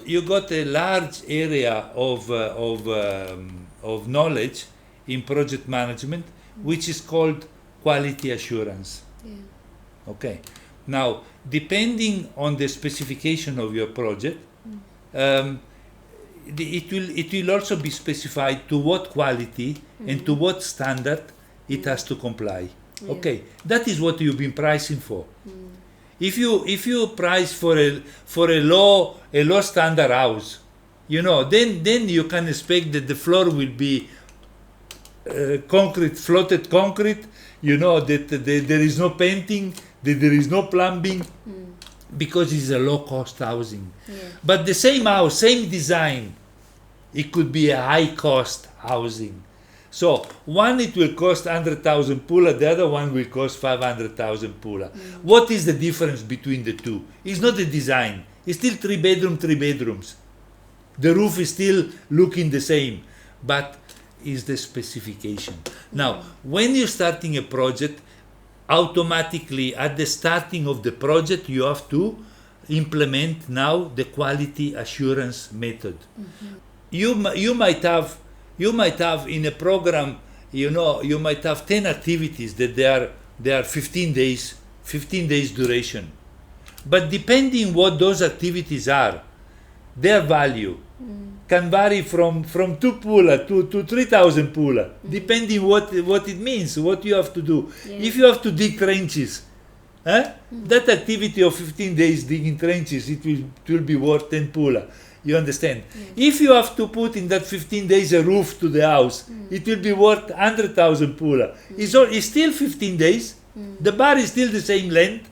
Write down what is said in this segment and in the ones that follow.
you got a large area of knowledge in project management, which is called quality assurance. Yeah. Okay. Now, depending on the specification of your project, it will also be specified to what quality and to what standard it has to comply. Yeah. Okay, that is what you've been pricing for. If you price for a low standard house, then you can expect that the floor will be floated concrete. That there is no painting, that there is no plumbing, because it's a low cost housing. Yeah. But the same house, same design, it could be a high cost housing. So one, it will cost 100,000 pula, the other one will cost 500,000 pula. What is the difference between the two? It's not the design. It's still 3 bedrooms. The roof is still looking the same, but is the specification. Now, when you're starting a project, automatically at the starting of the project, you have to implement now the quality assurance method. You might have in a program, you might have 10 activities that they are 15 days duration. But depending what those activities are, their value can vary from 2 pula to 3,000 pula, depending what it means, what you have to do. Yeah. If you have to dig trenches, that activity of 15 days digging trenches, it will be worth 10 pula. You understand? If you have to put in that 15 days a roof to the house, it will be worth 100,000 pula. It's still 15 days. The bar is still the same length,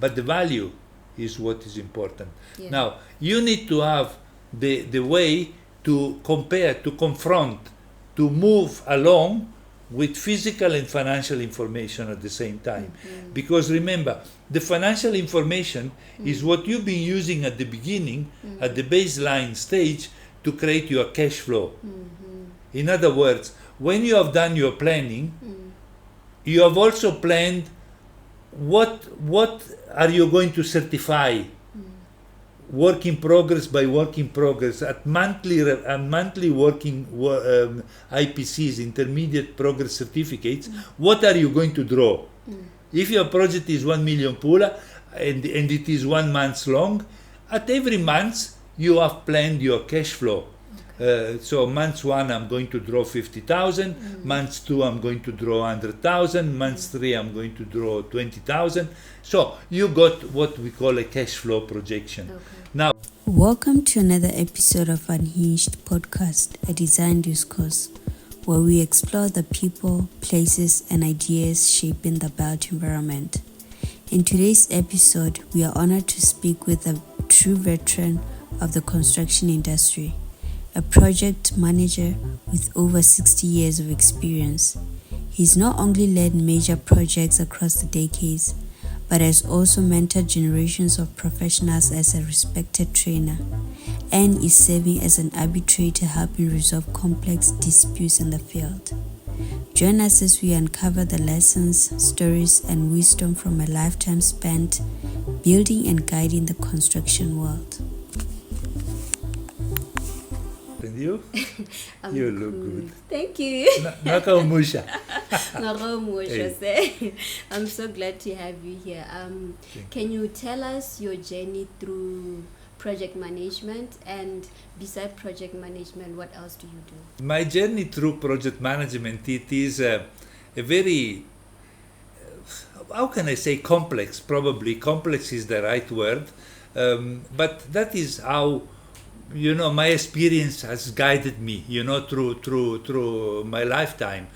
but the value is what is important. Yeah. Now, you need to have the way to compare, to confront, to move along with physical and financial information at the same time. Because remember, the financial information is what you've been using at the beginning, at the baseline stage, to create your cash flow. In other words, when you have done your planning, you have also planned what are you going to certify, work in progress by work in progress, at monthly working IPCs, intermediate progress certificates. What are you going to draw? If your project is 1 million pula and it is 1 month long, at every month you have planned your cash flow. So month 1 I'm going to draw 50,000, month 2 I'm going to draw 100,000, month 3 I'm going to draw 20,000. So you got what we call a cash flow projection. Okay. Now, Welcome to another episode of Unhinged Podcast, a design discourse, where we explore the people, places, and ideas shaping the built environment. In today's episode, we are honored to speak with a true veteran of the construction industry, a project manager with over 60 years of experience. He's not only led major projects across the decades, but has also mentored generations of professionals as a respected trainer, and is serving as an arbitrator helping resolve complex disputes in the field. Join us as we uncover the lessons, stories, and wisdom from a lifetime spent building and guiding the construction world. and you? I'm You look good. Thank you. Nakamusha. I'm so glad to have you here. Can you tell us your journey through project management, and beside project management, what else do you do? My journey through project management, it is a very, how can I say, complex? Probably complex is the right word, but that is how, my experience has guided me, through my lifetime.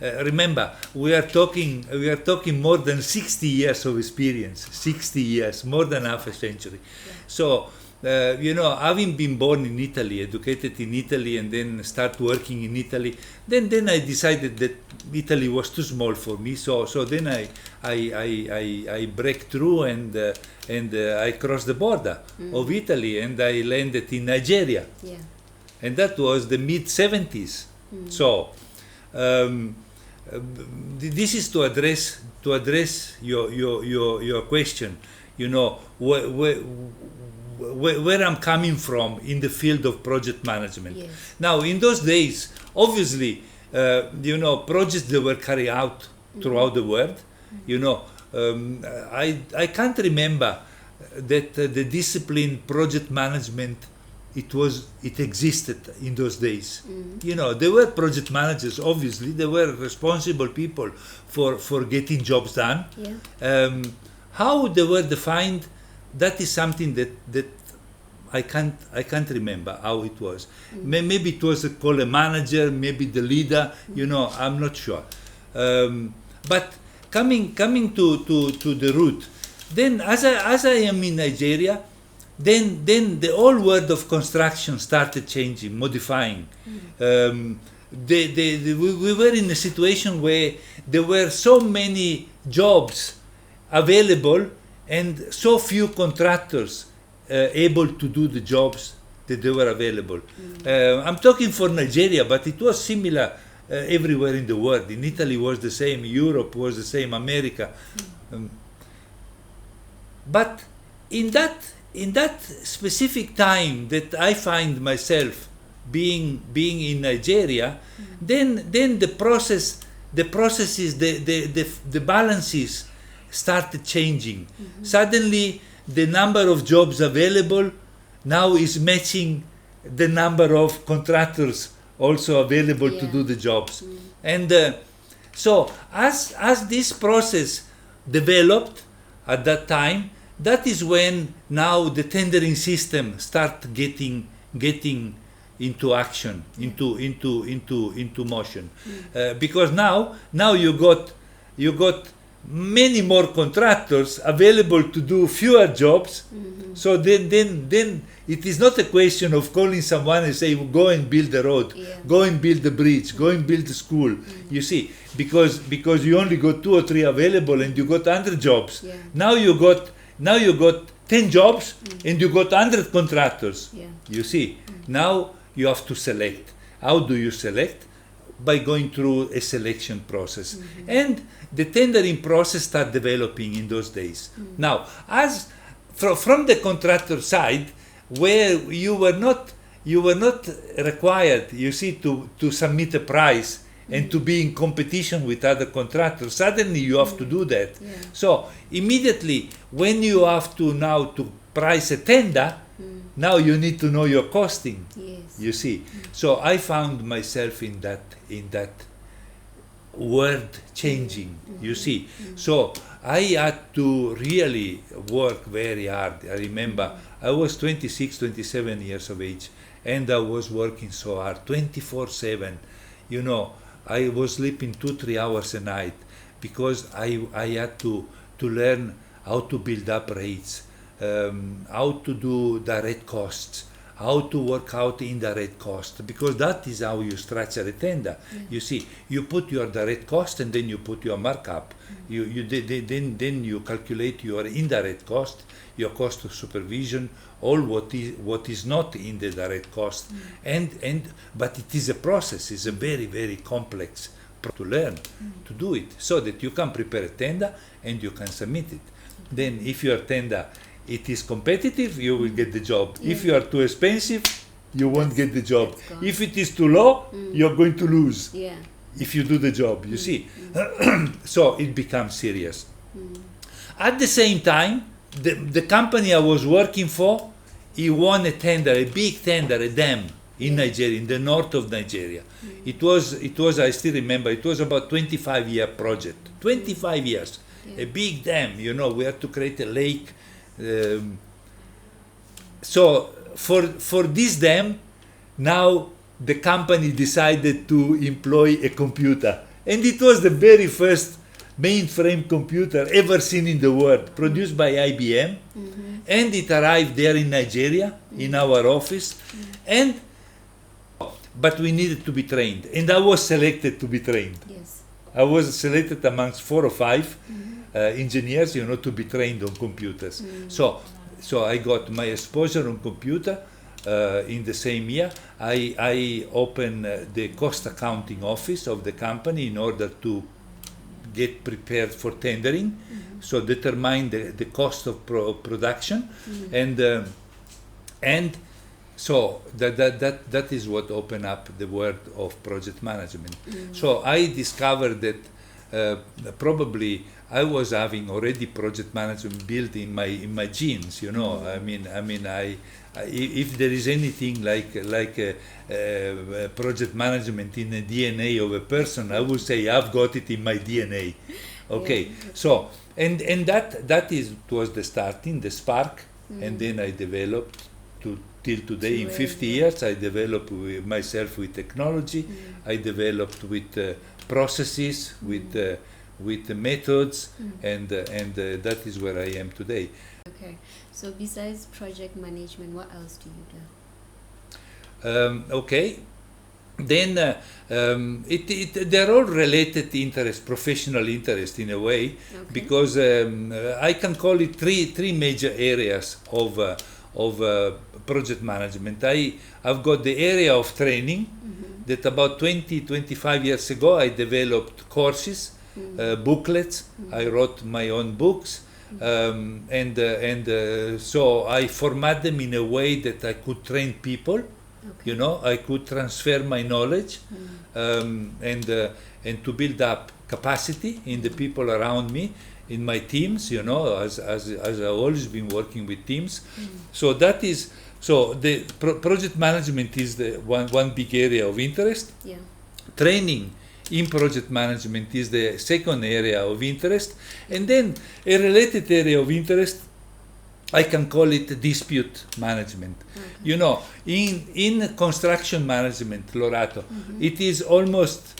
Remember, we are talking more than 60 years of experience. 60 years, more than half a century. Yeah. So, having been born in Italy, educated in Italy, and then start working in Italy, then I decided that Italy was too small for me. So then I break through and I crossed the border of Italy, and I landed in Nigeria. Yeah. And that was the mid-70s. So this is to address your question. where I'm coming from in the field of project management. Yes. Now, in those days, obviously, projects that were carried out throughout the world. I can't remember that the discipline project management it existed in those days. There were project managers. Obviously, they were responsible people for getting jobs done. Yeah. How they were defined, that is something that I can't remember how it was. Maybe it was called a manager, maybe the leader. I'm not sure. But coming to the root, then as I am in Nigeria, then the whole world of construction started changing, modifying. We were in a situation where there were so many jobs available and so few contractors able to do the jobs that they were available. I'm talking for Nigeria, but it was similar everywhere in the world. In Italy was the same, Europe was the same, America. But in that specific time that I find myself being in Nigeria, then the processes, the balances started changing. Suddenly, the number of jobs available now is matching the number of contractors also available to do the jobs. And so as this process developed at that time, that is when now the tendering system start getting into action, into motion. Because now you got many more contractors available to do fewer jobs. So then it is not a question of calling someone and say, go and build the road, go and build the bridge, go and build the school. You see, because you only got 2 or 3 available and you got 100 jobs. Now you got 10 jobs and you got 100 contractors. You see, now you have to select. How do you select? By going through a selection process. And the tendering process started developing in those days. Now, as from the contractor side, where you were not required, you see, to submit a price and to be in competition with other contractors, suddenly you have to do that. So immediately, when you have to now to price a tender, now you need to know your costing. You see. So I found myself in that world changing. You see. So I had to really work very hard. I remember I was 26, 27 years of age, and I was working so hard, 24/7. I was sleeping 2-3 hours a night because I had to learn how to build up rates, how to do direct costs, how to work out indirect cost, because that is how you structure a tender. You see, you put your direct cost and then you put your markup. Then you calculate your indirect cost, your cost of supervision, all what is not in the direct cost. But it is a process. It's a very, very complex to learn to do it, so that you can prepare a tender and you can submit it. Then if your tender it is competitive, you will get the job. If you are too expensive, you won't get the job. If it is too low, you're going to lose. If you do the job, you see. So it becomes serious. At the same time, the company I was working for, he won a tender, a big tender, a dam in Nigeria, in the north of Nigeria. It was, I still remember, it was about 25-year project. 25 years. A big dam, we had to create a lake. So for this dam, now the company decided to employ a computer, and it was the very first mainframe computer ever seen in the world, produced by IBM, and it arrived there in Nigeria, in our office, but we needed to be trained, and I was selected to be trained. I was selected amongst 4 or 5 engineers, to be trained on computers. So I got my exposure on computer. In the same year, I opened the cost accounting office of the company in order to get prepared for tendering, so determine the cost of production, and And so that is what opened up the world of project management. So I discovered that probably I was having already project management built in my genes. You know, if there is anything like project management in the DNA of a person, I would say I've got it in my DNA. Okay, so and that was the starting, the spark, and then I developed till today. In 50 years, I developed myself with technology. I developed with processes, with the methods, and that is where I am today. Okay, so besides project management, what else do you do? Okay, then they're all related interest, professional interest in a way, because I can call it three major areas of project management. I've got the area of training, that about 25 years ago I developed courses, booklets. I wrote my own books, so I format them in a way that I could train people. You know, I could transfer my knowledge, and to build up capacity in the people around me, in my teams. You know, as I've always been working with teams. So that is the project management is the one big area of interest. Yeah. Training in project management is the second area of interest, and then a related area of interest, I can call it dispute management. You know, in construction management, Lorato, it is almost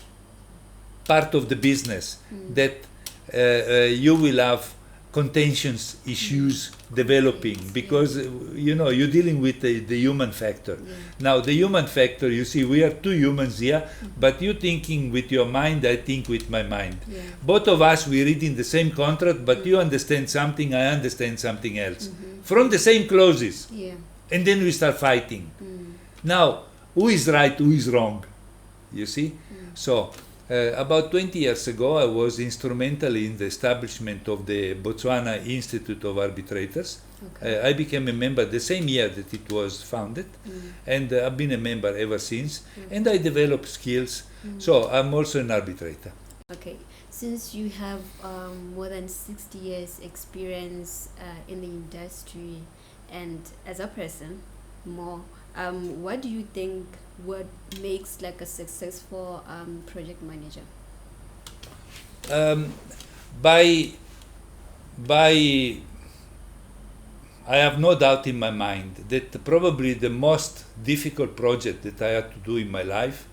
part of the business that you will have contentious issues developing, because you know, you're dealing with the human factor. Now the human factor, you see, we are two humans here, but you thinking with your mind, I think with my mind. Both of us, we read in the same contract, but you understand something, I understand something else, from the same clauses, and then we start fighting. Now, who is right, who is wrong, you see? So about 20 years ago, I was instrumental in the establishment of the Botswana Institute of Arbitrators. I became a member the same year that it was founded, and I've been a member ever since, and I developed skills. So I'm also an arbitrator. Okay, since you have more than 60 years experience in the industry and as a person more, what do you think what makes like a successful project manager? By I have no doubt in my mind that probably the most difficult project that I had to do in my life,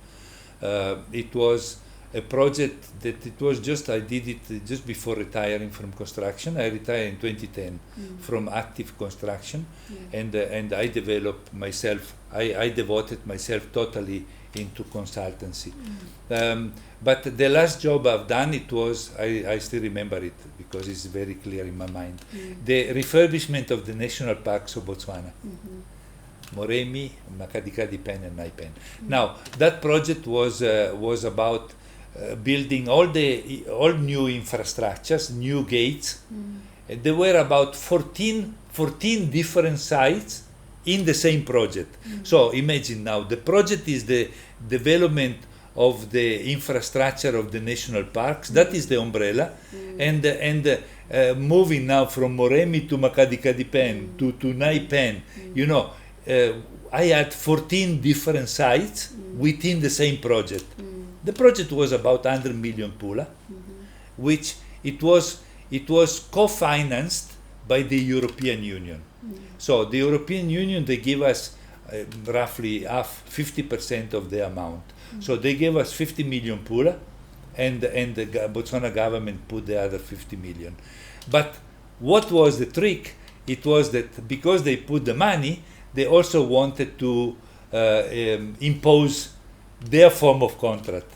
it was a project that it was just, I did it just before retiring from construction. I retired in 2010 from active construction, and I developed myself, I devoted myself totally into consultancy. But the last job I've done, it was, I still remember it because it's very clear in my mind, the refurbishment of the national parks of Botswana. Moremi, Makadikadi Pen and Naipen. Now, that project was about building all new infrastructures, new gates. And there were about 14 different sites in the same project. So imagine now, the project is the development of the infrastructure of the national parks. That is the umbrella. And moving now from Moremi to Makadikadi Pen to Naipen, you know, I had 14 different sites within the same project. The project was about 100 million pula, which it was co-financed by the European Union. So the European Union, they give us roughly half, 50% of the amount. So they gave us 50 million pula, and the Botswana government put the other 50 million. But what was the trick? It was that because they put the money, they also wanted to impose their form of contract.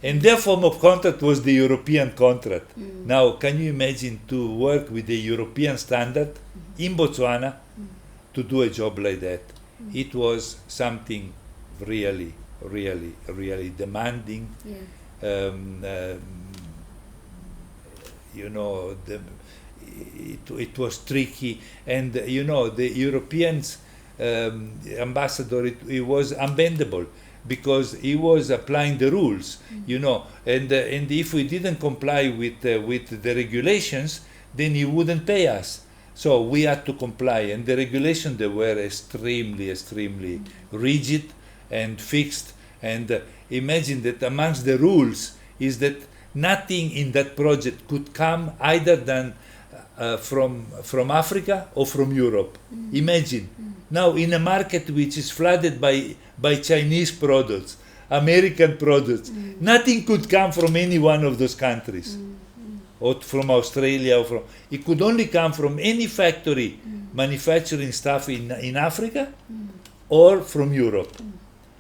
And their form of contract was the European contract. Now, can you imagine to work with the European standard in Botswana to do a job like that? It was something really, really, really demanding. You know, it was tricky, and you know, the Europeans, ambassador, it was unbendable because he was applying the rules, you know, and if we didn't comply with the regulations, then he wouldn't pay us. So we had to comply, and the regulations, they were extremely rigid and fixed. And imagine that amongst the rules is that nothing in that project could come either than from Africa or from Europe. Imagine. Now in a market which is flooded by Chinese products, American products, nothing could come from any one of those countries. Or from Australia, it could only come from any factory manufacturing stuff in Africa or from Europe.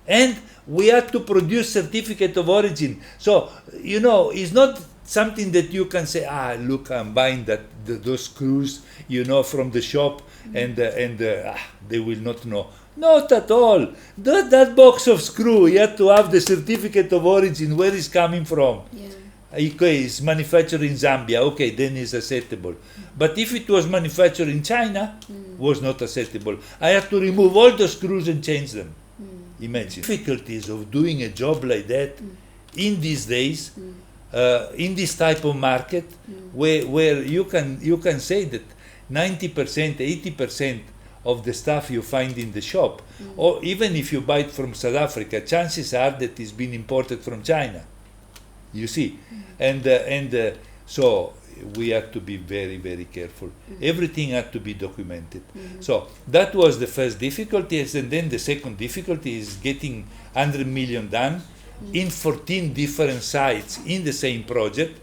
And we had to produce certificate of origin. So, you know, it's not something that you can say, look, I'm buying those screws, you know, from the shop, and they will not know. Not at all. That box of screw, you have to have the certificate of origin, where it's coming from. Yeah. Okay, it's manufactured in Zambia, okay, then it's acceptable. But if it was manufactured in China, was not acceptable. I have to remove all the screws and change them. Imagine. Difficulties of doing a job like that in these days, in this type of market, where you can say that 90%, 80% of the stuff you find in the shop, or even if you buy it from South Africa, chances are that it's been imported from China. You see, and so we have to be very careful. Everything had to be documented. So that was the first difficulty, and then the second difficulty is getting 100 million done in 14 different sites in the same project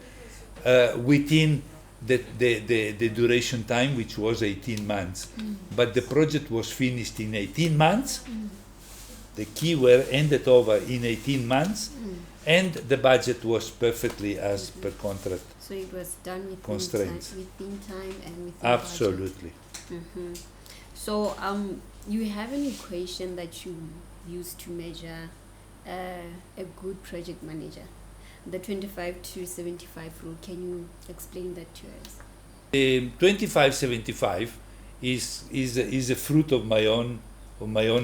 within the duration time, which was 18 months. But the project was finished in 18 months. The key were ended over in 18 months. And the budget was perfectly as per contract. So it was done within constraints. Within time and within Absolutely. budget. So you have an equation that you use to measure a good project manager, the 25 to 75 rule. Can you explain that to us? 25-75 is a fruit of my own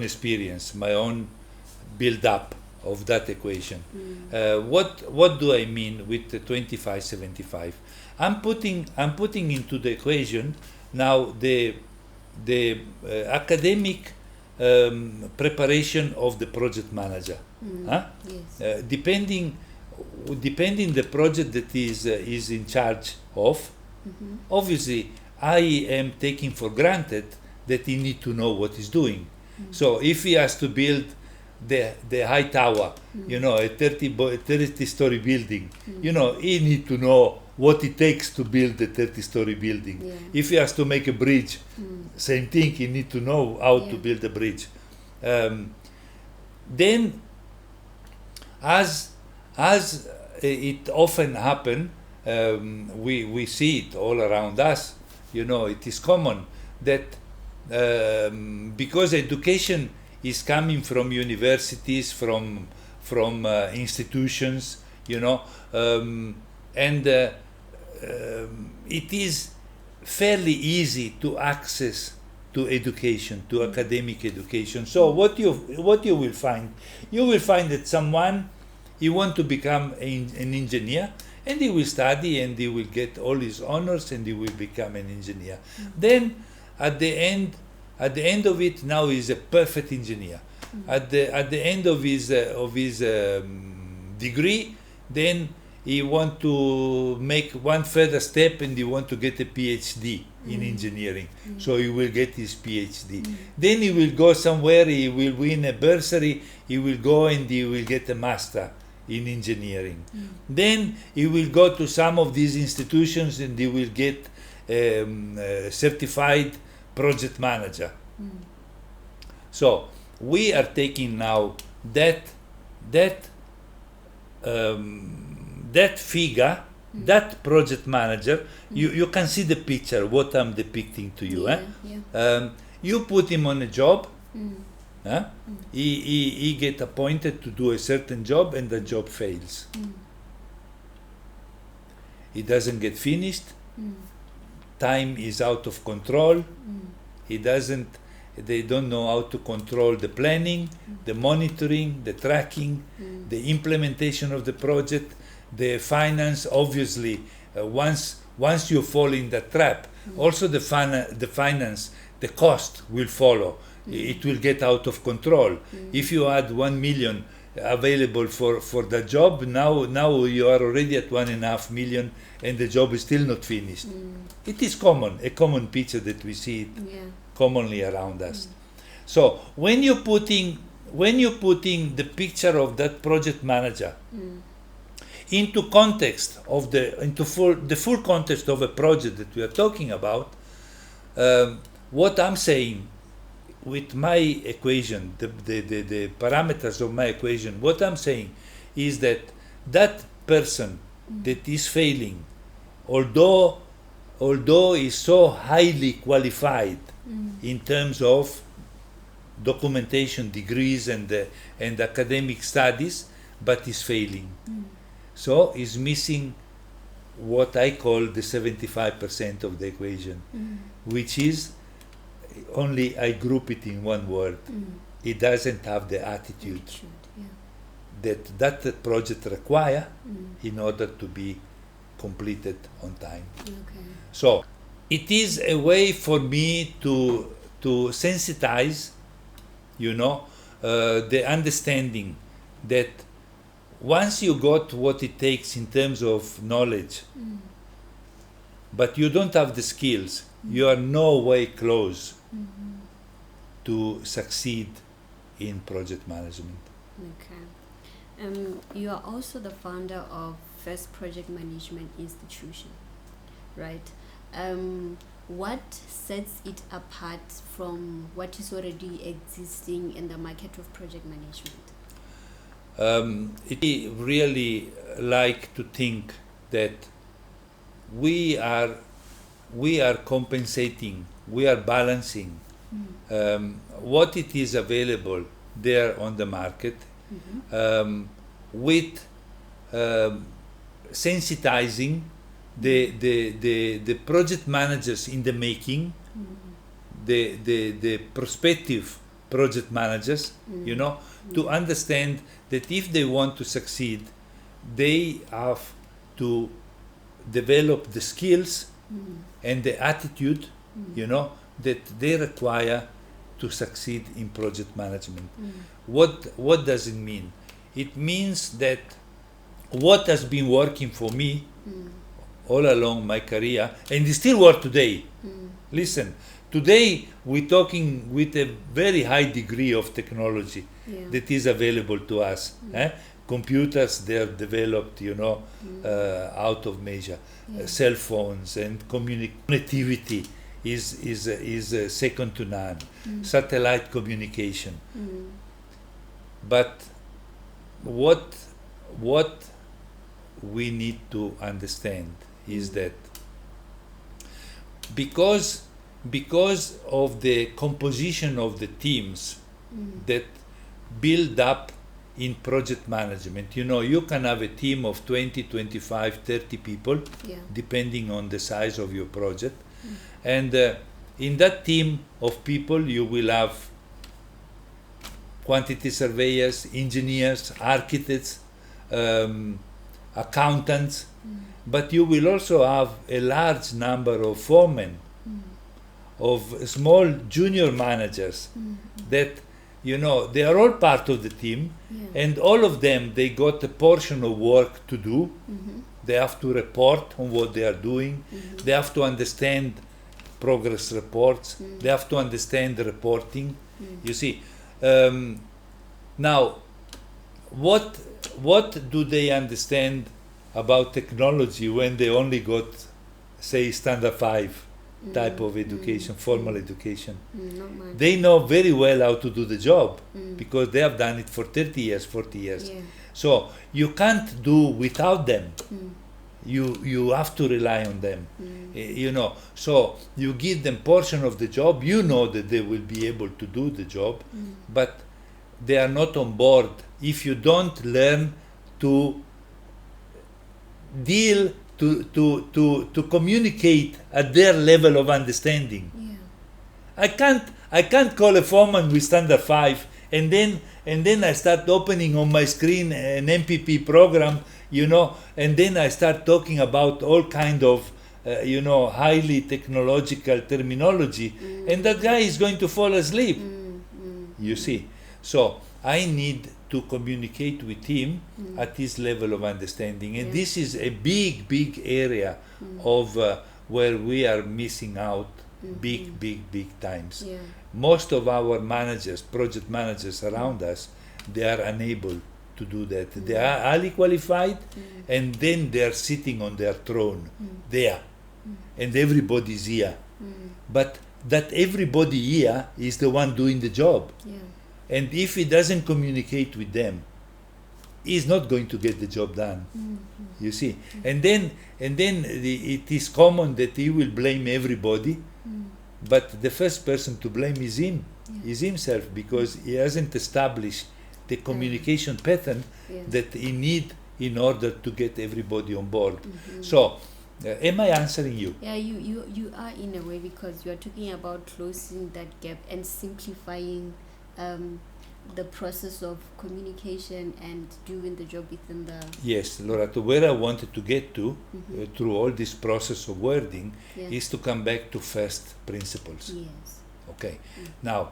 experience, my own build up of that equation. What do I mean with the 25-75? I'm putting into the equation now the academic preparation of the project manager. Yes. Depending the project that is in charge of, obviously I am taking for granted that he need to know what he's doing. So if he has to build the high tower, you know, a 30-story building, you know, he need to know what it takes to build a 30-story building. Yeah. If he has to make a bridge, same thing, he need to know how to build a bridge. Then, as it often happen, we see it all around us, you know, it is common that because education is coming from universities, from institutions, you know, and it is fairly easy to access to education, to academic education. So what you will find that someone, he want to become an engineer, and he will study and he will get all his honors and he will become an engineer. Then at the end of it, now he's a perfect engineer. At the end of his degree, then he want to make one further step and he want to get a PhD in engineering. So he will get his PhD. Then he will go somewhere, he will win a bursary, he will go and he will get a master in engineering. Then he will go to some of these institutions and he will get certified project manager. So we are taking now that figure, that project manager. You can see the picture what I'm depicting to you. You put him on a job. He get appointed to do a certain job and the job fails. It doesn't get finished. Time is out of control. He doesn't they don't know how to control the planning, the monitoring, the tracking, the implementation of the project, the finance. Obviously, once you fall in that trap, also the finance, the cost will follow. It will get out of control. If you had 1 million available for the job, now you are already at 1.5 million, and the job is still not finished. It is a common picture that we see it commonly around us. So when you're putting the picture of that project manager into context of the full context of a project that we are talking about, what I'm saying with my equation, the parameters of my equation, what I'm saying is that person that is failing, although is so highly qualified in terms of documentation, degrees, and academic studies, but is failing. So is missing what I call the 75% of the equation, which is only, I group it in one word. It doesn't have the attitude that project require in order to be completed on time. So it is a way for me to sensitize, the understanding that once you got what it takes in terms of knowledge, but you don't have the skills, you are no way close to succeed in project management. Okay. You are also the founder of First Project Management Institution, right? What sets it apart from what is already existing in the market of project management? It really like to think that we are compensating, we are balancing what it is available there on the market with sensitizing the project managers in the making, the prospective project managers, to understand that if they want to succeed, they have to develop the skills and the attitude, that they require to succeed in project management. What does it mean? It means that what has been working for me all along my career, and it still works today. Listen, today we're talking with a very high degree of technology that is available to us. Computers, they are developed, out of measure. Cell phones and connectivity is second to none. Satellite communication. But what we need to understand is that because of the composition of the teams that build up in project management, you can have a team of 20, 25, 30 people, depending on the size of your project. And in that team of people, you will have quantity surveyors, engineers, architects, accountants, but you will also have a large number of foremen, of small junior managers that, they are all part of the team, and all of them, they got a portion of work to do. They have to report on what they are doing. They have to understand progress reports. They have to understand the reporting. You see, now, what do they understand about technology when they only got, say, standard 5 type of education, formal education? Not much. They know very well how to do the job because they have done it for 30 years, 40 years. So you can't do without them. You have to rely on them. So you give them portion of the job. You know that they will be able to do the job, but they are not on board if you don't learn to deal, to communicate at their level of understanding. I I can't call a foreman with standard 5 and then I start opening on my screen an MPP program, and then I start talking about all kind of highly technological terminology, and that guy is going to fall asleep. You see, so I need to communicate with him at this level of understanding, and this is a big area of where we are missing out big times. Yeah. Most of our managers, project managers around us, they are unable to do that. They are highly qualified, and then they are sitting on their throne there, and everybody's here. But that everybody here is the one doing the job. Yeah. And if he doesn't communicate with them, he's not going to get the job done. You see, and then it is common that he will blame everybody, but the first person to blame is him, is himself, because he hasn't established the communication pattern that he need in order to get everybody on board. So, am I answering you? Yeah, you are in a way, because you are talking about closing that gap and simplifying the process of communication and doing the job within the... Yes, Laura, to where I wanted to get to through all this process of wording is to come back to first principles. Yes. Okay. Now,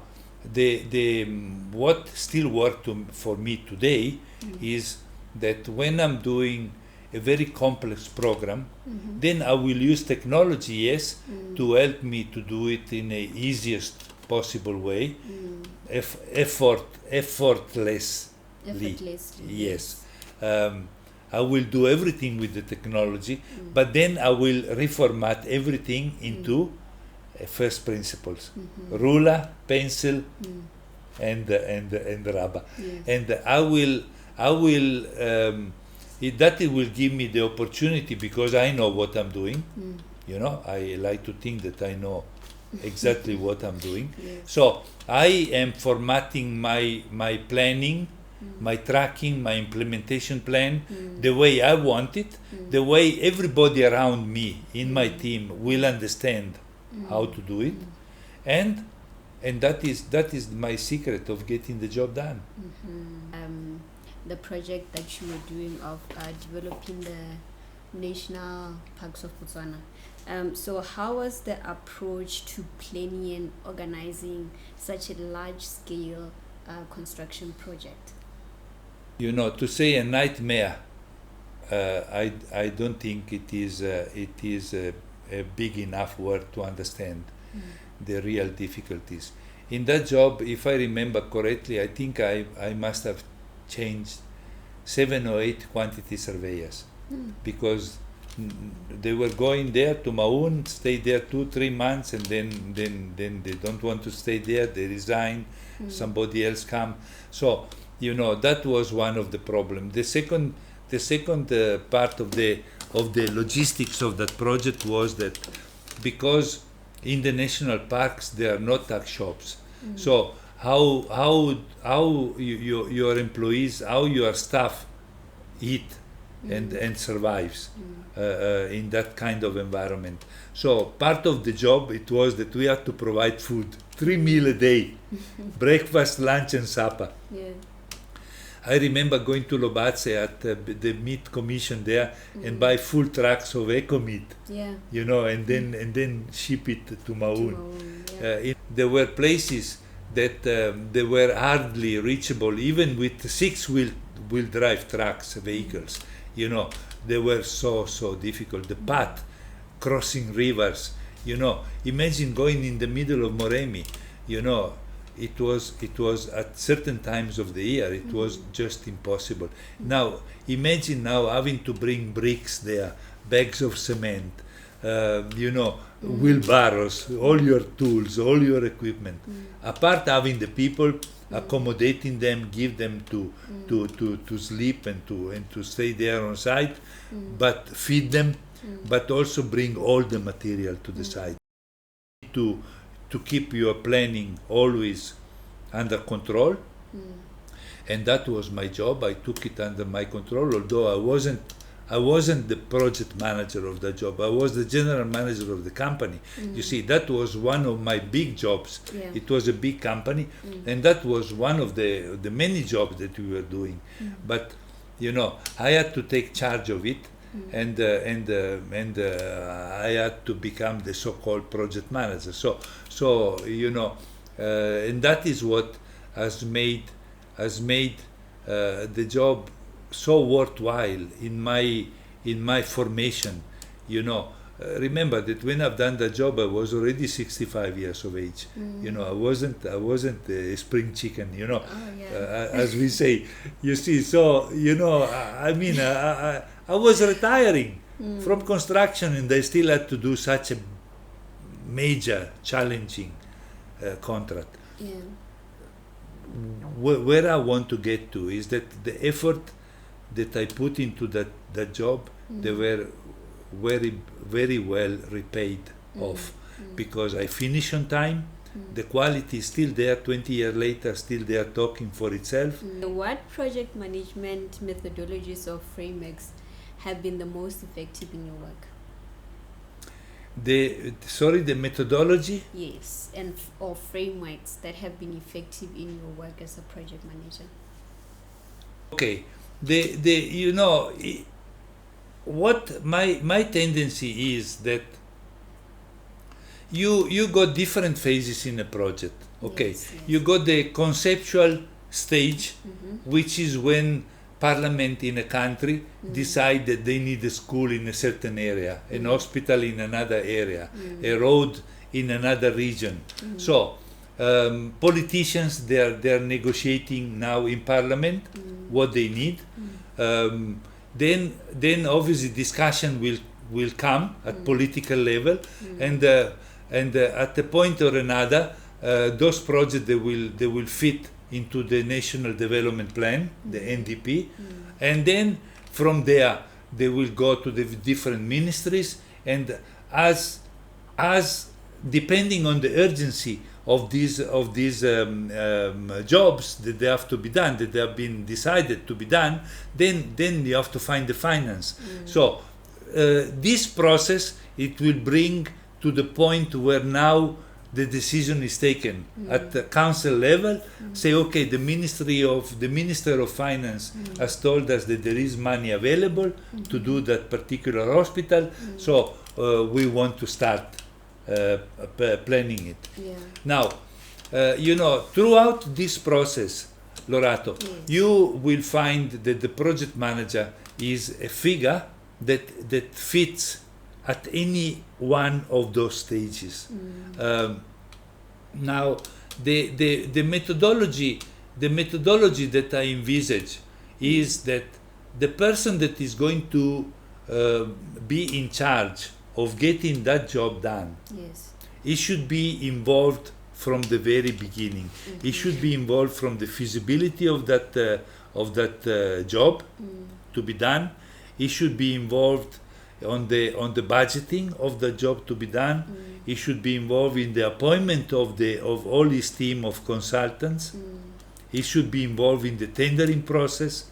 the what still worked for me today is that when I'm doing a very complex program, then I will use technology, yes, to help me to do it in a easiest possible way, effortlessly. Yes. I will do everything with the technology, but then I will reformat everything into first principles: ruler, pencil, and rubber. Yes. And I will it will give me the opportunity, because I know what I'm doing. I like to think that I know exactly what I'm doing. Yes. So I am formatting my planning, my tracking, my implementation plan the way I want it, the way everybody around me in my team will understand how to do it, and that is my secret of getting the job done. The project that you were doing of developing the national parks of Botswana. So how was the approach to planning and organizing such a large-scale construction project? To say a nightmare, I don't think it is a big enough word to understand the real difficulties. In that job, if I remember correctly, I think I must have changed 7 or 8 quantity surveyors, because they were going there to Maun, stay there 2-3 months, and then they don't want to stay there, they resign, somebody else come. So that was one of the problems. The second part of the logistics of that project was that, because in the national parks there are no tax shops, so how your employees, how your staff eat and survives in that kind of environment. So part of the job, it was that we had to provide food, 3 meals a day, breakfast, lunch and supper. Yeah. I remember going to Lobatse at the meat commission there and buy full trucks of eco meat, Yeah. and then ship it to Maun. Yeah. There were places that they were hardly reachable, even with 6-wheel drive trucks, vehicles. They were so difficult. The path, crossing rivers. Imagine going in the middle of Moremi. It was at certain times of the year, it was just impossible. Now, imagine now having to bring bricks there, bags of cement, wheelbarrows, all your tools, all your equipment. Apart having the people, accommodating them, give them to sleep and to stay there on site, but feed them, but also bring all the material to the site. To keep your planning always under control, and that was my job. I took it under my control, although I wasn't I wasn't the project manager of the job. I was the general manager of the company. You see, that was one of my big jobs. Yeah. It was a big company, and that was one of the many jobs that we were doing. But I had to take charge of it, and I had to become the so-called project manager. So and that is what has made the job so worthwhile in my formation. Remember that when I've done the job, I was already 65 years of age. I wasn't a spring chicken. Oh, yeah. As we say. You see, so I was retiring from construction, and I still had to do such a major, challenging contract. Yeah. Where I want to get to is that the effort that I put into that job, they were very, very well repaid off, because I finish on time. The quality is still there 20 years later, still there talking for itself. What project management methodologies or frameworks have been the most effective in your work? The methodology? Yes, or frameworks that have been effective in your work as a project manager. Okay, what my tendency is that you got different phases in a project. Okay, Yes. you got the conceptual stage, which is when parliament in a country decide that they need a school in a certain area, an hospital in another area, a road in another region. So politicians, they're negotiating now in parliament what they need. Then obviously discussion will come at political level, and at a point or another, those projects they will fit into the National Development Plan, the NDP, and then from there they will go to the different ministries, and as depending on the urgency of these jobs that they have to be done, that they have been decided to be done, then you have to find the finance. So this process, it will bring to the point where now the decision is taken at the council level. Say, okay, the Minister of Finance has told us that there is money available to do that particular hospital, so we want to start planning it. Yeah. Now, throughout this process, Lorato, you will find that the project manager is a figure that fits at any one of those stages. Now, the methodology that I envisage is that the person that is going to be in charge of getting that job done, Yes. he should be involved from the very beginning. He should be involved from the feasibility of that job to be done. He should be involved on the budgeting of the job to be done. He should be involved in the appointment of all his team of consultants. He should be involved in the tendering process,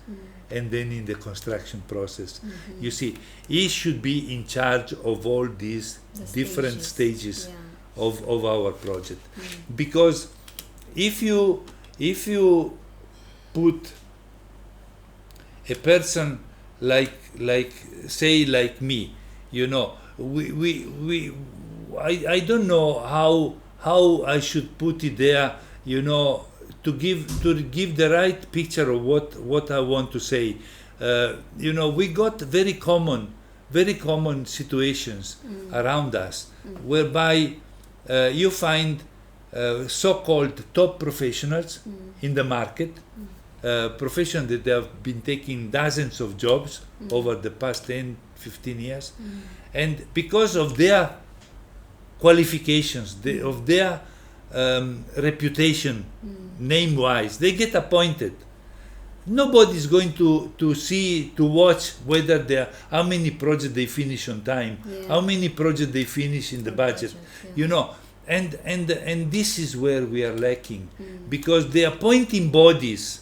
and then in the construction process. You see, he should be in charge of all these different stages of our project. Because if you put a person like me, I don't know how I should put it there, to give the right picture of what I want to say. We got very common situations around us, whereby you find so-called top professionals in the market, professionals that have been taking dozens of jobs over the past 10, 15 years, and because of their qualifications, of their reputation, name-wise, they get appointed. Nobody is going to watch whether how many projects they finish on time, how many projects they finish in the budget, and this is where we are lacking, because the appointing bodies,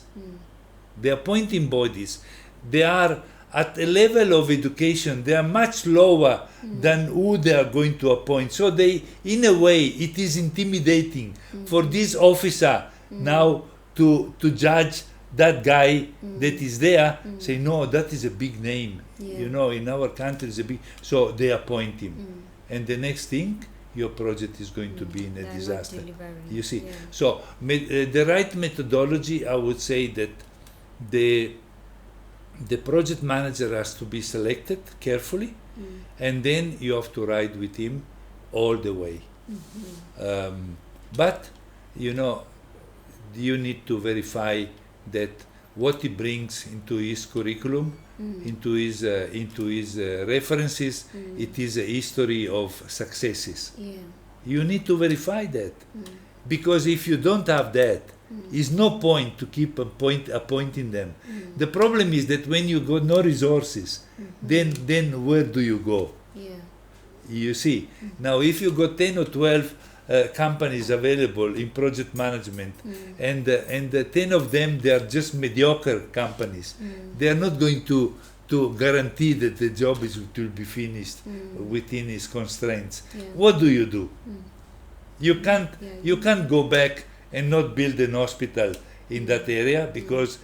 they are at a level of education, they are much lower than who they are going to appoint. So they, in a way, it is intimidating for this officer now to judge that guy that is there, say, no, that is a big name. Yeah. You know, in our country is a big, so they appoint him. And the next thing, your project is going to be in a They're not disaster. delivering. You see, Yeah. so the right methodology, I would say that the project manager has to be selected carefully, and then you have to ride with him all the way. But you know, you need to verify that what he brings into his curriculum, into his references, it is a history of successes. Yeah. You need to verify that, because if you don't have that, is no point to keep appointing them. The problem is that when you got no resources, then where do you go? Yeah. You see, now if you got 10 or 12 companies available in project management, and 10 of them, they are just mediocre companies, they are not going to guarantee that the job will be finished within its constraints. Yeah. What do? You can't Yeah, you can't go back and not build an hospital in that area, because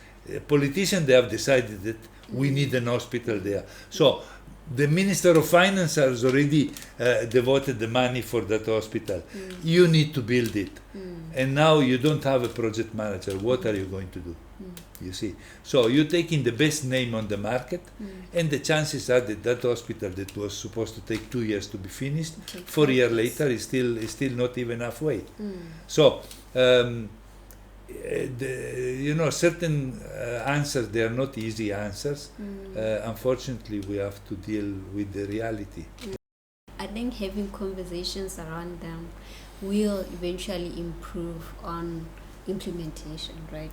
politicians, they have decided that we need an hospital there. So the Minister of Finance has already devoted the money for that hospital. You need to build it. And now you don't have a project manager. What are you going to do? You see. So you're taking the best name on the market, and the chances are that that hospital that was supposed to take 2 years to be finished, 4 years later is still not even halfway. So you know, certain answers, they are not easy answers. Unfortunately, we have to deal with the reality. I think having conversations around them will eventually improve on implementation, right?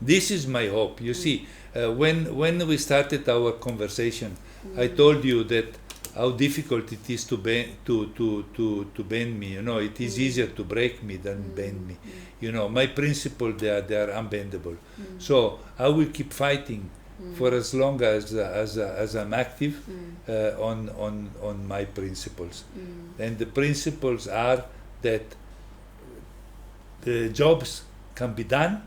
This is my hope. You see, when we started our conversation, I told you that how difficult it is to bend me. You know, it is easier to break me than bend me. You know, my principles, they are unbendable. So I will keep fighting for as long as I'm active on my principles. And the principles are that the jobs can be done,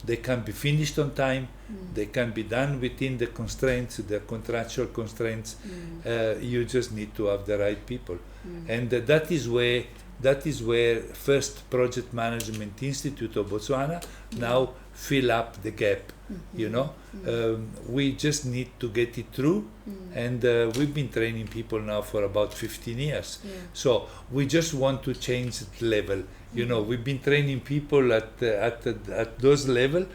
they can be finished on time, they can be done within the constraints, the contractual constraints. You just need to have the right people. And that is where First Project Management Institute of Botswana now fill up the gap. You know, we just need to get it through, and we've been training people now for about 15 years. So we just want to change the level. You know, we've been training people at those level.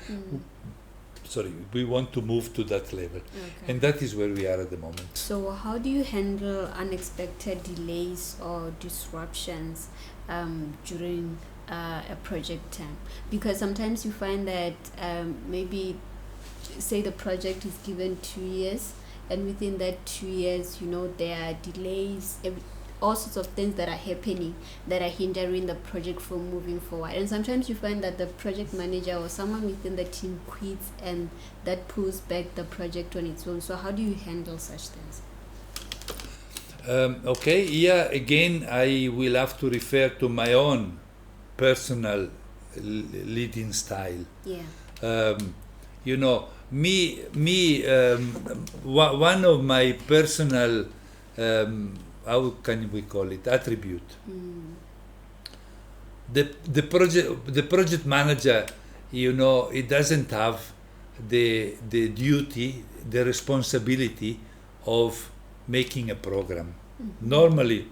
Sorry, we want to move to that level, and that is where we are at the moment. So how do you handle unexpected delays or disruptions during a project time? Because sometimes you find that maybe, say the project is given 2 years, and within that 2 years, you know, there are delays, all sorts of things that are happening that are hindering the project from moving forward. And sometimes you find that the project manager or someone within the team quits, and that pulls back the project on its own. So how do you handle such things? Okay, yeah, again, I will have to refer to my own personal leading style. Yeah. You know, one of my personal, how can we call it, attribute. The project manager, you know, it doesn't have the duty, the responsibility of making a program. Normally,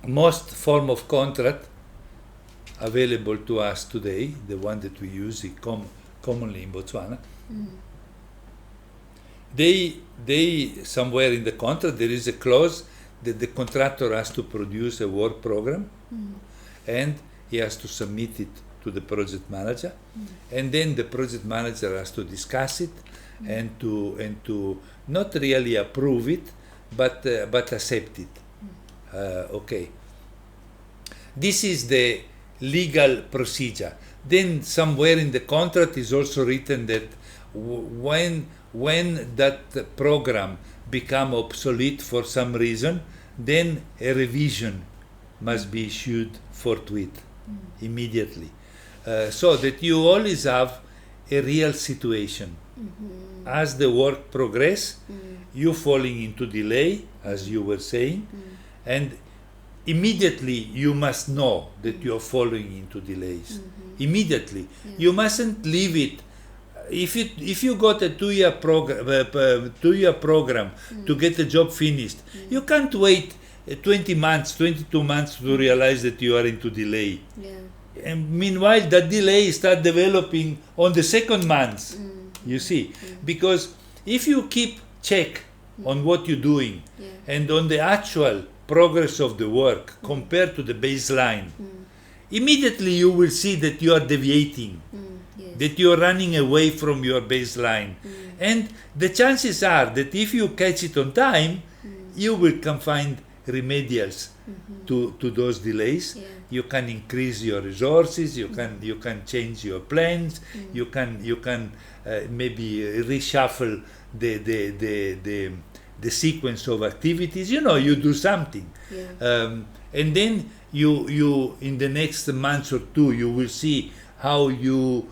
most form of contract available to us today, the one that we use commonly in Botswana, they somewhere in the contract there is a clause that the contractor has to produce a work program, and he has to submit it to the project manager, and then the project manager has to discuss it and to not really approve it, but accept it. Okay. This is the legal procedure. Then somewhere in the contract is also written that when when that program become obsolete for some reason, then a revision must be issued forthwith, immediately, so that you always have a real situation. As the work progress, you falling into delay, as you were saying, and immediately you must know that you are falling into delays. Immediately, you mustn't leave it. If you got a 2-year program to get a job finished, you can't wait 20 months, 22 months to realize that you are into delay. And meanwhile, that delay start developing on the second month. You see, because if you keep check on what you're doing and on the actual progress of the work compared to the baseline, immediately you will see that you are deviating, that you are running away from your baseline. And the chances are that if you catch it on time, you will can find remedials to those delays. You can increase your resources, you can change your plans, you can maybe reshuffle the sequence of activities. You do something, and then you in the next month or two you will see how you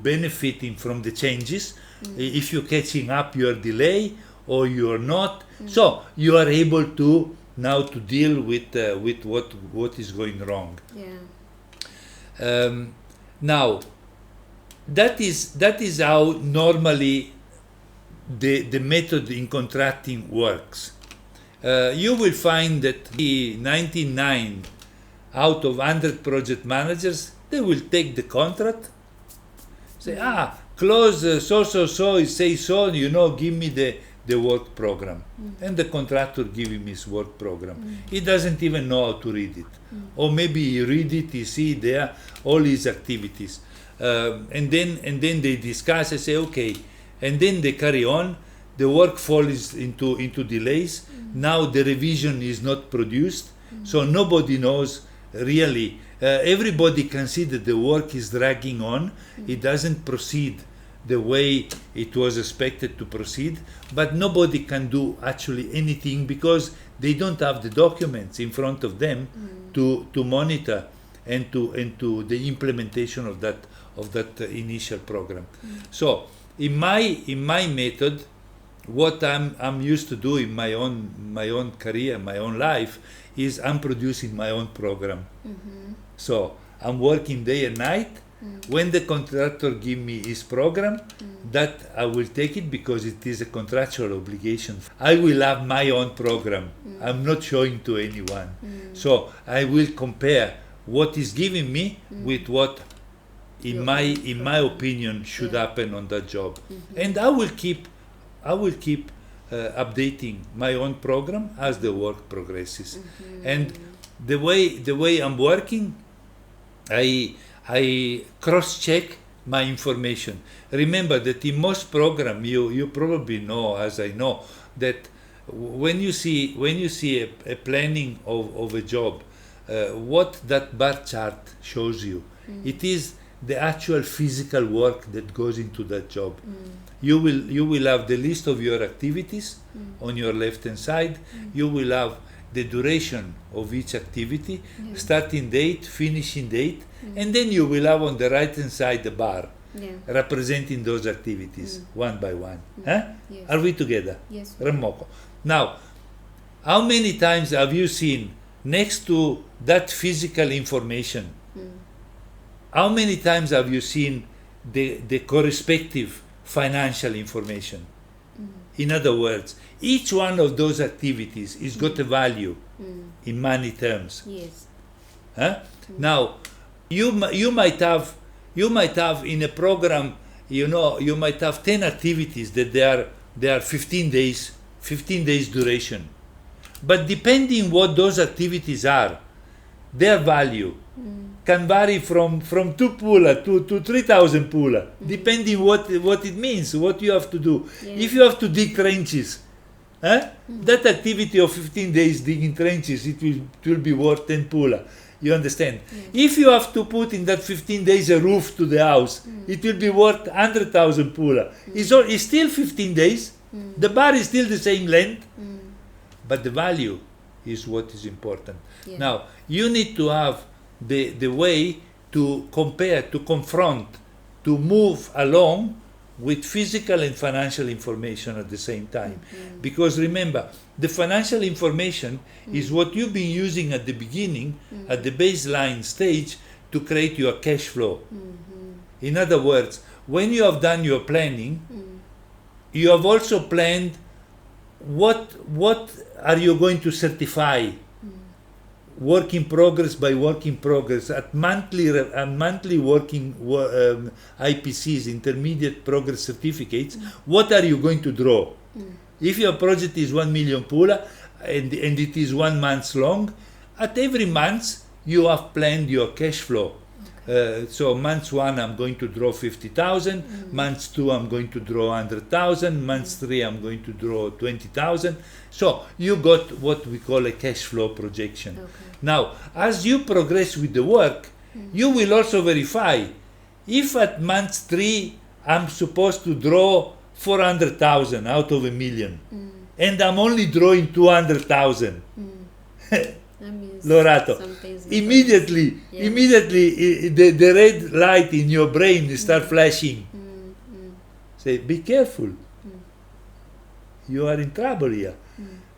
benefiting from the changes, if you're catching up your delay or you're not. So you are able to now to deal with what is going wrong. Now that is how normally the method in contracting works. You will find that 99 out of 100 project managers, they will take the contract, say, close so say so, give me the work program. And the contractor give him his work program. He doesn't even know how to read it. Or maybe he read it, he see there all his activities. And then they discuss and say, okay, and then they carry on. The work falls into delays. Now the revision is not produced, so nobody knows really. Everybody can see that the work is dragging on. It doesn't proceed the way it was expected to proceed, but nobody can do actually anything because they don't have the documents in front of them to monitor and to the implementation of that initial program. So in my method, what I'm used to do in my own career, my own life, is I'm producing my own program. So I'm working day and night. When the contractor give me his program, that I will take it because it is a contractual obligation. I will have my own program. I'm not showing to anyone. So I will compare what is giving me with what, in my opinion, should happen on that job. And I will keep updating my own program as the work progresses. And the way I'm working, I cross-check my information. Remember that in most programs, you probably know, as I know, that when you see a planning of a job, what that bar chart shows you, it is the actual physical work that goes into that job. You will have the list of your activities on your left-hand side. You will have the duration of each activity, starting date, finishing date, and then you will have on the right-hand side the bar representing those activities one by one. Yes. Are we together? Yes. Ramoko. Now, how many times have you seen next to that physical information, how many times have you seen the correspective financial information? In other words, each one of those activities is got a value in money terms. Yes. Now, you might have in a program, you might have 10 activities that they are 15 days duration. But depending what those activities are, their value can vary from 2 pula to 3,000 pula, depending what it means, what you have to do. If you have to dig trenches, that activity of 15 days digging trenches, it will be worth 10 pula. You understand? Yeah. If you have to put in that 15 days a roof to the house, it will be worth 100,000 pula. It's still 15 days. The bar is still the same length, but the value is what is important. Yeah. Now, you need to have the way to compare, to confront, to move along with physical and financial information at the same time. Because remember, the financial information is what you've been using at the beginning, at the baseline stage, to create your cash flow. In other words, when you have done your planning, you have also planned what are you going to certify, work in progress by work in progress, at monthly working IPCs, intermediate progress certificates. What are you going to draw? If your project is 1 million pula and it is 1 month long, at every month you have planned your cash flow. So month 1 I'm going to draw 50,000, month 2 I'm going to draw 100,000, month 3 I'm going to draw 20,000. So you got what we call a cash flow projection. Okay. Now, as you progress with the work, you will also verify if at month 3 I'm supposed to draw 400,000 out of 1 million and I'm only drawing 200,000. That means Lorato, something's immediately, Yeah. immediately the red light in your brain start flashing. Say, be careful. You are in trouble here.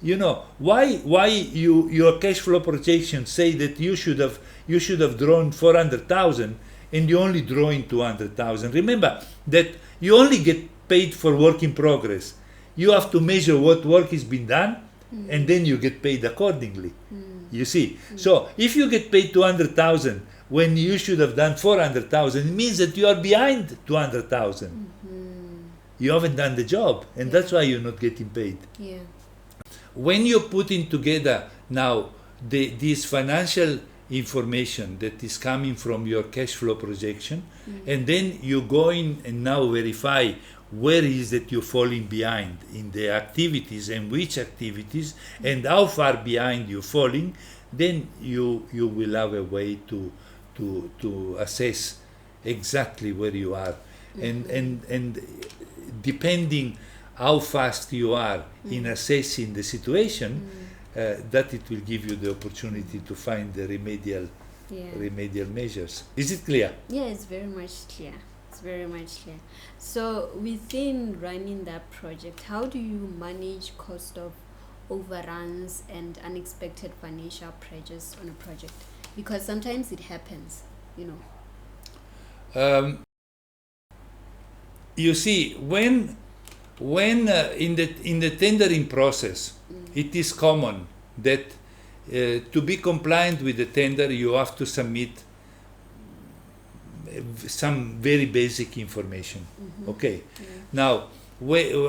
You know why your cash flow projections say that you should have drawn 400,000 and you only drawing 200,000. Remember that you only get paid for work in progress. You have to measure what work has been done, and then you get paid accordingly. You see, so if you get paid 200,000 when you should have done 400,000, it means that you are behind 200,000. You haven't done the job, and that's why you're not getting paid. Yeah. When you're putting together now this financial information that is coming from your cash flow projection, and then you go in and now verify where is that you're falling behind in the activities and which activities and how far behind you're falling, then you will have a way to assess exactly where you are. And depending how fast you are in assessing the situation, that it will give you the opportunity to find the remedial measures. Is it clear? Yeah, it's very much clear. It's very much clear. So within running that project, how do you manage cost of overruns and unexpected financial pressures on a project? Because sometimes it happens, you know. You see, when in the tendering process, it is common that to be compliant with the tender, you have to submit some very basic information. Okay. Now,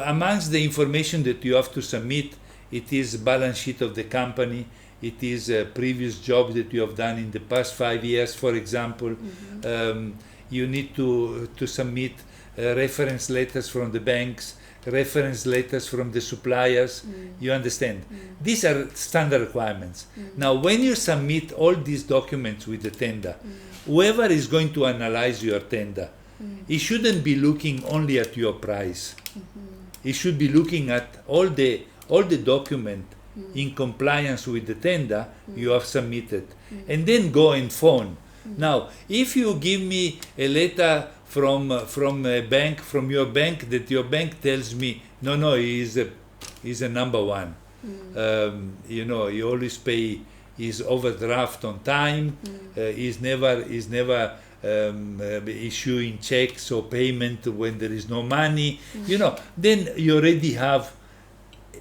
amongst the information that you have to submit, it is balance sheet of the company. It is a previous job that you have done in the past 5 years, for example. You need to submit reference letters from the banks, reference letters from the suppliers. You understand? These are standard requirements. Now, when you submit all these documents with the tender, whoever is going to analyze your tender, he shouldn't be looking only at your price. He should be looking at all the document in compliance with the tender you have submitted, and then go and phone. Now, if you give me a letter from a bank, from your bank, that your bank tells me, no, he's a number one. You know, he always pay his overdraft on time. He's never issuing checks or payment when there is no money. You know, then you already have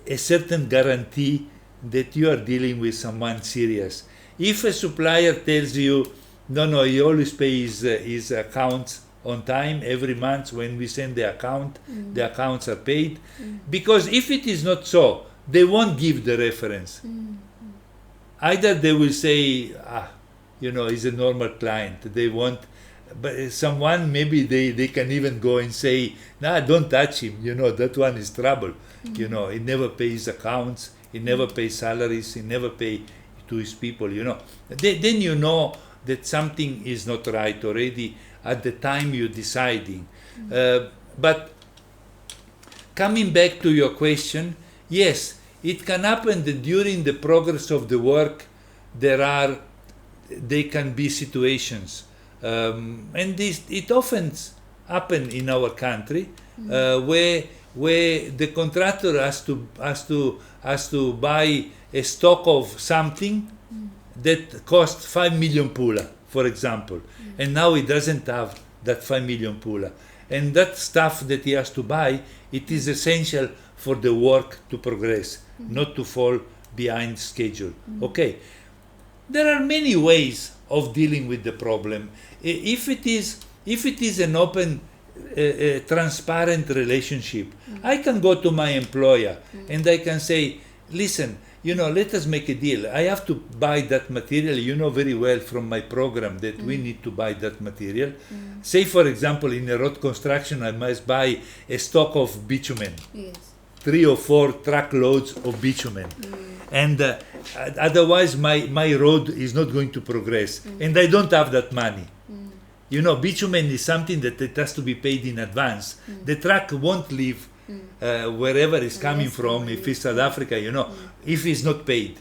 a certain guarantee that you are dealing with someone serious. If a supplier tells you, no, he always pays his accounts on time, every month when we send the account, the accounts are paid. Because if it is not so, they won't give the reference. Either they will say, you know, he's a normal client. They won't, but someone, maybe they can even go and say, nah, don't touch him. You know, that one is trouble. You know, he never pays accounts, he never pays salaries, he never pay to his people, then you know that something is not right already at the time you're deciding. But coming back to your question, yes, it can happen that during the progress of the work there can be situations, and it often happen in our country, where the contractor has to buy a stock of something that costs 5 million pula, for example, and now he doesn't have that 5 million pula, and that stuff that he has to buy, it is essential for the work to progress, not to fall behind schedule. Okay, there are many ways of dealing with the problem. If it is an open, transparent relationship, I can go to my employer and I can say, listen, let us make a deal. I have to buy that material. You know very well from my program that we need to buy that material. Say, for example, in a road construction, I must buy a stock of bitumen. Yes. 3 or 4 truckloads of bitumen. And otherwise my road is not going to progress. And I don't have that money. Bitumen is something that it has to be paid in advance. The truck won't leave wherever it's coming from, if it's South Africa, if it's not paid.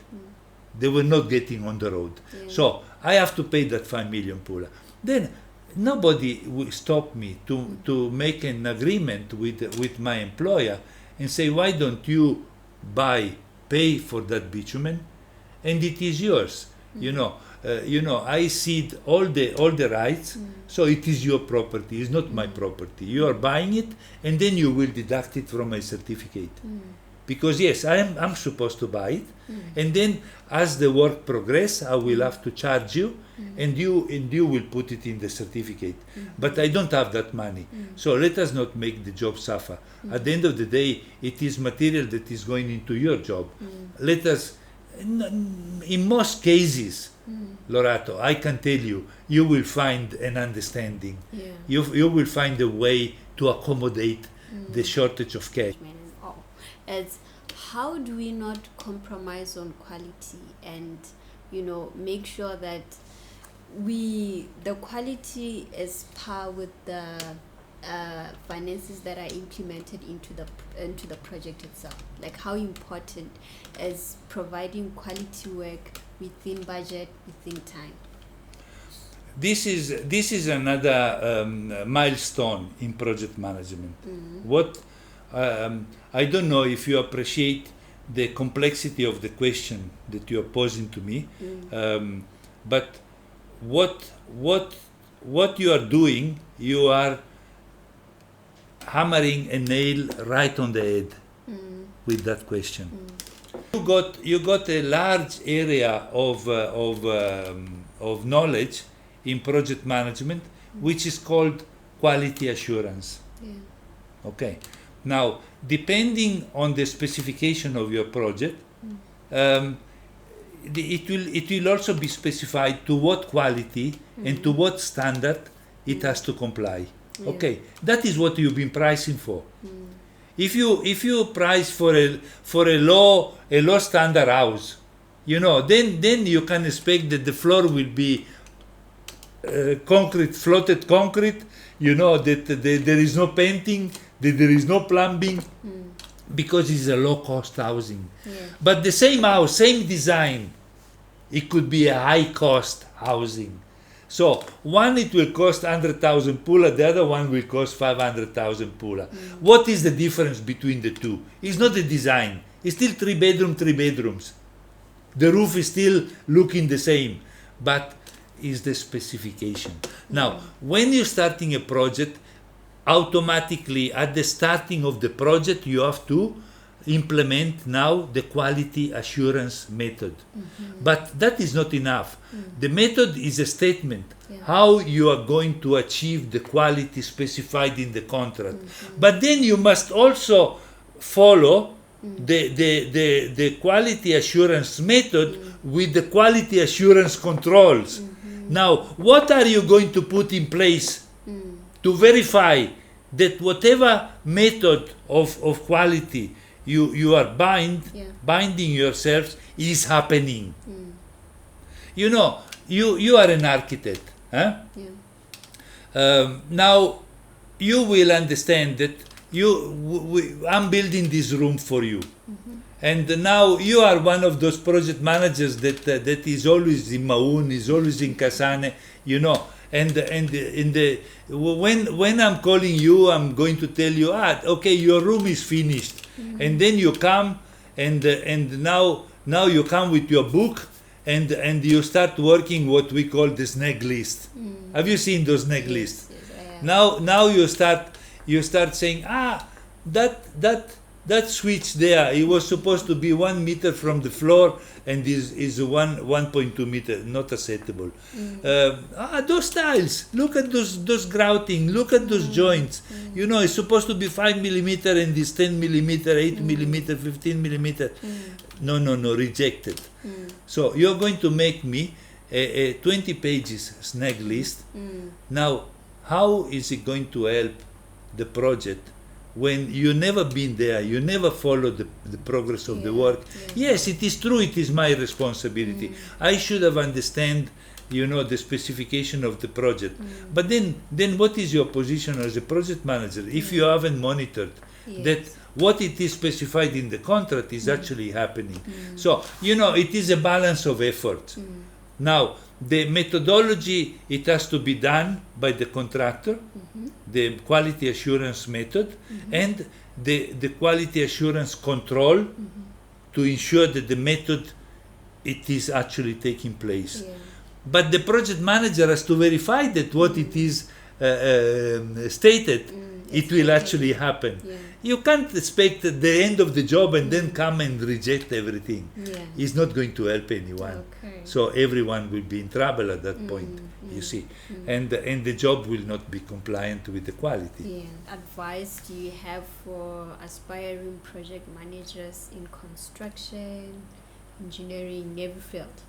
They were not getting on the road. So I have to pay that 5 million pula. Then nobody will stop me to make an agreement with my employer and say, why don't you pay for that bitumen, and it is yours. I cede all the rights, so it is your property. It's not my property. You are buying it, and then you will deduct it from my certificate. Because yes, I'm supposed to buy it, and then as the work progress, I will have to charge you, and you will put it in the certificate. But I don't have that money, so let us not make the job suffer. At the end of the day, it is material that is going into your job. Let us, in most cases, Lorato, I can tell you will find an understanding. You will find a way to accommodate the shortage of cash. As how do we not compromise on quality and make sure that the quality is par with the finances that are implemented into the project itself? Like, how important is providing quality work within budget, within time? This is another milestone in project management. What I don't know if you appreciate the complexity of the question that you are posing to me, but what you are doing, you are hammering a nail right on the head with that question. You got a large area of knowledge in project management, which is called quality assurance. Okay. Now, depending on the specification of your project, it will also be specified to what quality and to what standard it has to comply. Okay, that is what you've been pricing for. If you price for a low standard house, then you can expect that the floor will be floated concrete. That there is no painting, that there is no plumbing, because it's a low cost housing. But the same house, same design, it could be a high cost housing. So one, it will cost 100,000 pula, the other one will cost 500,000 pula. What is the difference between the two? It's not the design. It's still 3 bedrooms. The roof is still looking the same, but is the specification. Now, when you're starting a project, automatically at the starting of the project, you have to implement now the quality assurance method. But that is not enough. The method is a statement how you are going to achieve the quality specified in the contract. But then you must also follow the quality assurance method with the quality assurance controls. Now, what are you going to put in place to verify that whatever method of quality you are binding yourselves is happening? you know, you are an architect, huh? Now you will understand that I'm building this room for you. And now you are one of those project managers that is always in Maun, is always in Kasane, you know. And when I'm calling you, I'm going to tell you, okay, your room is finished. And then you come, and now you come with your book, and you start working what we call the snag list. Have you seen those snag lists? Yes, I have. Now you start saying, that switch there, it was supposed to be 1 meter from the floor, and is 1.2 meter, not acceptable. Those tiles, look at those grouting, look at those joints. You know, it's supposed to be 5 millimeter, and this 10 millimeter, 8 millimeter, 15 millimeter. No, rejected. So you're going to make me a 20 pages snag list. Now, how is it going to help the project when you never been there, you never follow the progress of the work? Yes, it is true, it is my responsibility. I should have understand, you know, the specification of the project. But then what is your position as a project manager if you haven't monitored that what it is specified in the contract is actually happening? So, you know, it is a balance of effort. Now, the methodology, it has to be done by the contractor, the quality assurance method, and the quality assurance control to ensure that the method, it is actually taking place. But the project manager has to verify that what it is stated, it will actually happen. You can't expect the end of the job and then come and reject everything. It's not going to help anyone. So everyone will be in trouble at that point, you see. And the job will not be compliant with the quality. Advice do you have for aspiring project managers in construction, engineering, every field?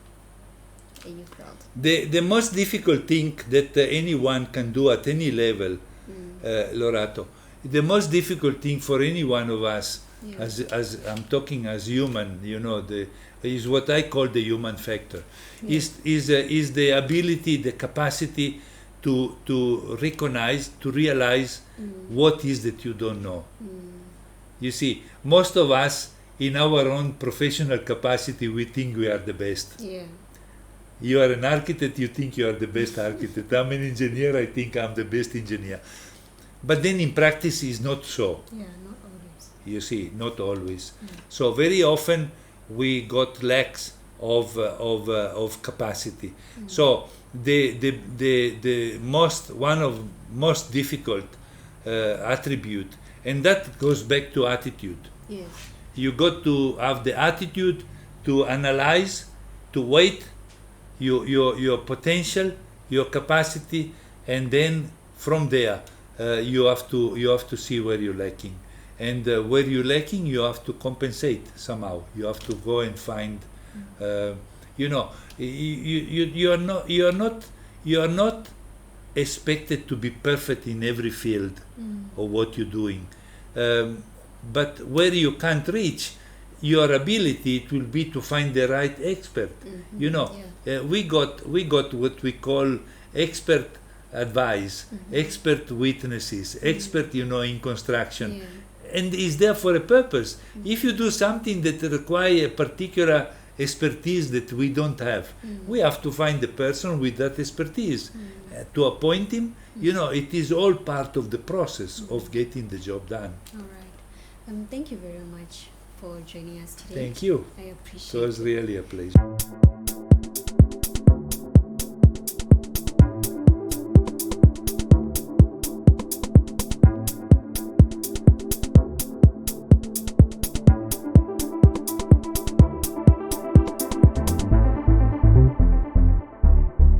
The most difficult thing that anyone can do at any level, Lorato, the most difficult thing for any one of us, as I'm talking as human, you know, is what I call the human factor. Is the ability, the capacity to recognize, to realize what is that you don't know. You see, most of us in our own professional capacity, we think we are the best. You are an architect, you think you are the best architect. I'm an engineer, I think I'm the best engineer. But then in practice is not so. Not always. You see, not always. So very often we got lacks of capacity. So the most difficult attribute, and that goes back to attitude. You got to have the attitude to analyze, to weight your potential, your capacity, and then from there you have to see where you're lacking, and where you're lacking you have to compensate somehow. You have to go and find, you know, you are not expected to be perfect in every field of what you're doing, but where you can't reach, your ability, it will be to find the right expert. You know, we got what we call expert advice, expert witnesses, expert, you know, in construction, and is there for a purpose. If you do something that requires a particular expertise that we don't have, we have to find the person with that expertise to appoint him. You know, it is all part of the process of getting the job done. All right. Thank you very much for joining us today. Thank you. I appreciate it. It was really a pleasure.